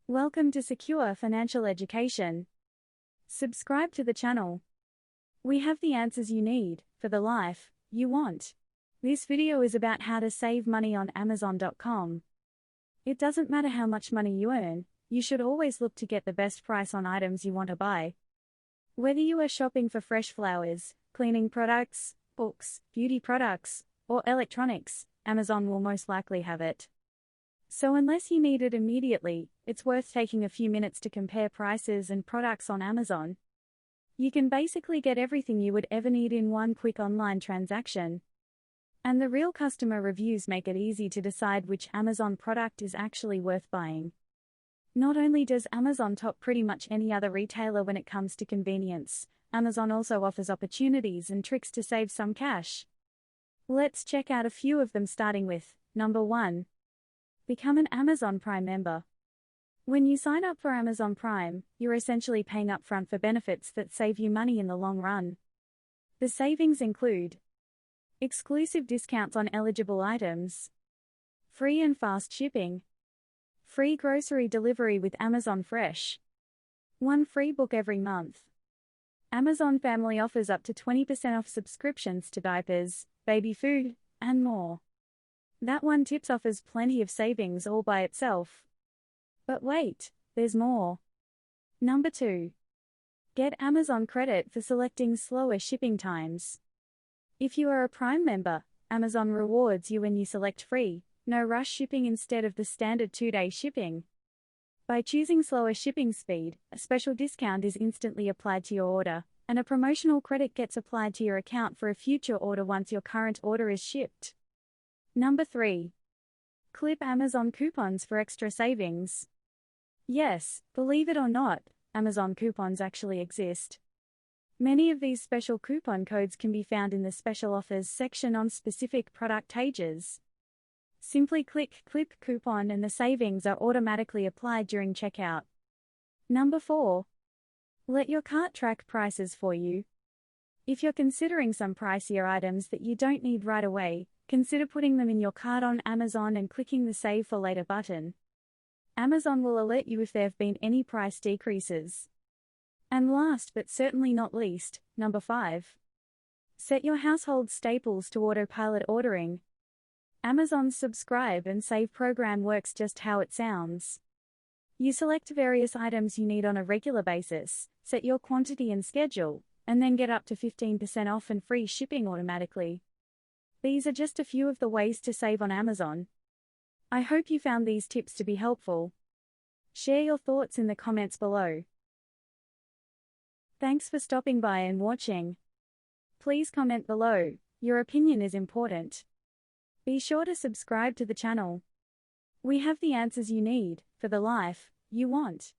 Welcome to Secure Financial Education. Subscribe to the channel. We have the answers you need for the life you want. This video is about how to save money on Amazon.com. It doesn't matter how much money you earn, you should always look to get the best price on items you want to buy. Whether you are shopping for fresh flowers, cleaning products, books, beauty products, or electronics, Amazon will most likely have it. So unless you need it immediately, it's worth taking a few minutes to compare prices and products on Amazon. You can basically get everything you would ever need in one quick online transaction. And the real customer reviews make it easy to decide which Amazon product is actually worth buying. Not only does Amazon top pretty much any other retailer when it comes to convenience, Amazon also offers opportunities and tricks to save some cash. Let's check out a few of them, starting with number 1. Become an Amazon Prime member. When you sign up for Amazon Prime, you're essentially paying upfront for benefits that save you money in the long run. The savings include exclusive discounts on eligible items, free and fast shipping, free grocery delivery with Amazon Fresh, one free book every month. Amazon Family offers up to 20% off subscriptions to diapers, baby food, and more. That one tips offers plenty of savings all by itself. But wait, there's more. Number 2. Get Amazon credit for selecting slower shipping times. If you are a Prime member, Amazon rewards you when you select free, no rush shipping instead of the standard 2-day shipping. By choosing slower shipping speed, a special discount is instantly applied to your order, and a promotional credit gets applied to your account for a future order once your current order is shipped. Number 3. Clip Amazon coupons for extra savings. Yes, believe it or not, Amazon coupons actually exist. Many of these special coupon codes can be found in the special offers section on specific product pages. Simply click Clip Coupon and the savings are automatically applied during checkout. Number 4. Let your cart track prices for you. If you're considering some pricier items that you don't need right away, consider putting them in your cart on Amazon and clicking the Save for Later button. Amazon will alert you if there have been any price decreases. And last but certainly not least, number 5. Set your household staples to autopilot ordering. Amazon's Subscribe and Save program works just how it sounds. You select various items you need on a regular basis, set your quantity and schedule, and then get up to 15% off and free shipping automatically. These are just a few of the ways to save on Amazon. I hope you found these tips to be helpful. Share your thoughts in the comments below. Thanks for stopping by and watching. Please comment below, your opinion is important. Be sure to subscribe to the channel. We have the answers you need for the life you want.